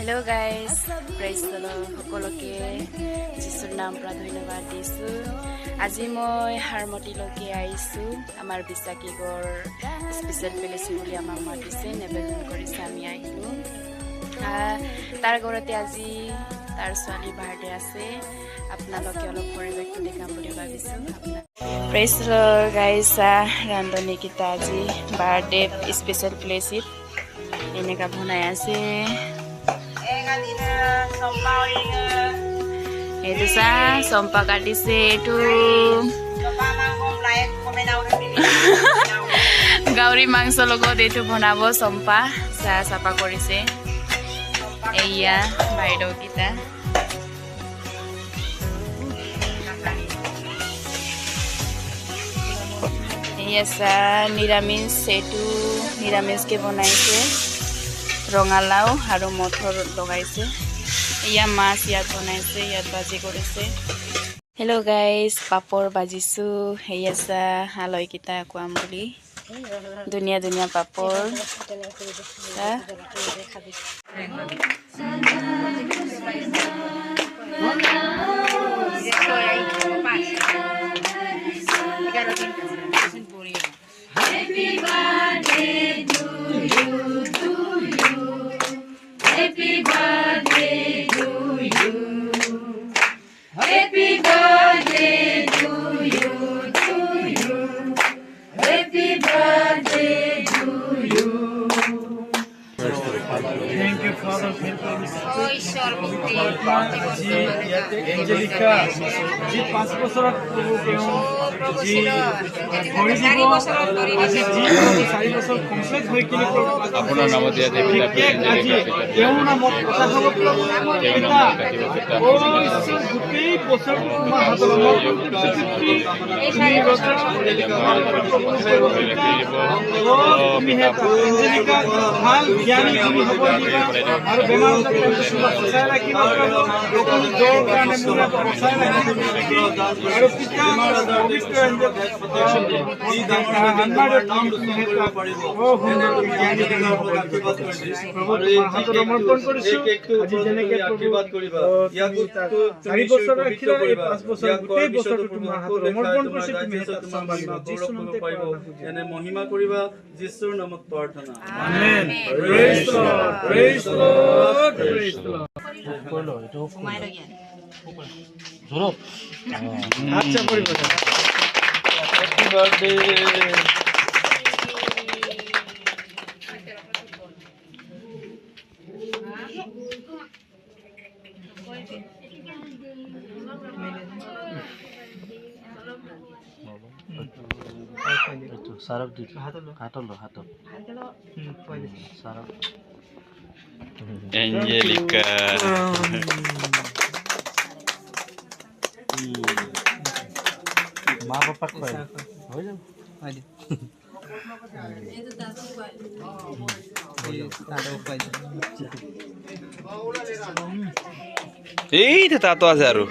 Hello guys, praise the Lord. সকলোকে যিশুৰ নাম পৰা ধন্যবাদ দিছো। আজি মই হাৰমতিলৈকে আহিছো। আমাৰ বিশ্বাসীগৰ স্পেচিয়েল প্লেচ বুলি আমাক মাতিছে, নিবেদন কৰিছে আমি আহিলো। তাৰ ঘৰতে আজি তাৰ ছোৱালী বাৰ্থডে আছে। আপোনালোকে অলপ পৰিৱেশটো দেখাম বুলি ভাবিছো। প্ৰেজ the Lord guys, ৰান্ধনীকেইটা আজি বাৰ্থডে স্পেচিয়েল প্লেচত এনেকা বনাই আছে। itu sompa kadise itu gauri mangso logo itu bonabo sompa sapa korise iya baido kita iya niramis itu niramis ke bonaise rongalau haru motor logaise iya mas ইয়াত বনাইছে ইয়াত বাজি কৰিছে hello' guys পাপৰ বাজিছো হেয়াছা হালৈ কিটা কোৱাম বুলি ধুনীয়া ধুনীয়া পাপৰ Happy birthday to you, Happy birthday to you. Happy birthday to you, Happy birthday to you. Thank you, Father. Angelica, जी 5 বছৰত जी ভৰি দিব আজি जी 4 বছৰ কমপ্লিট হৈ কিনে আপোনাৰ নামত দিয়া দেৱতা তেওঁৰ নামত কথা হ'ব গোটেই বছৰ তোমাৰ হাতত এঞ্জেলিকা ভাল জ্ঞানী তুমি হ'ব দিবা আৰু বেমাৰ বচাই ৰাখিবা সকলো জ্বৰ কাৰণে মোৰ বচাই ৰাখিবা আৰু পিতা পবিত্ৰ সমৰ্পণ কৰিছো আজি যেনেকে আশীৰ্বাদ কৰিবা ইয়াক 4 বছৰ ৰাখিলা 5 বছৰ গোটেই বছৰটো তোমাৰ হাতত সমৰ্পণ কৰিছো তুমি সম্ভালিবা যিশুৰ নামতে পাৰিব এনে মহিমা কৰিবা যিশুৰ নামত প্ৰাৰ্থনা amen praise the lord praise the lord praise the lord কইলো এটো ঘুমাই লাগিয়া জোরো আচ্ছা পড়িব হ্যাপি বার্থডে সারক দি হাতলো সারক Angelica মা বাবা কয় হই যাব আইদি এতো দাদু কয় দাদু কয় এই তো তা তো আছে আরো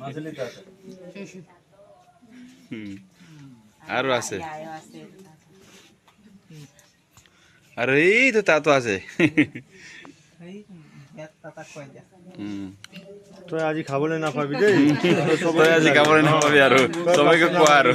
মাজলি দাদা আরো আছে আরে এই তো তা তো আছে তো আজি খাবলৈ না পাবি দেই সবাই আজি খাবলৈ না পাবি আৰু সবাইকে কোৱা আৰু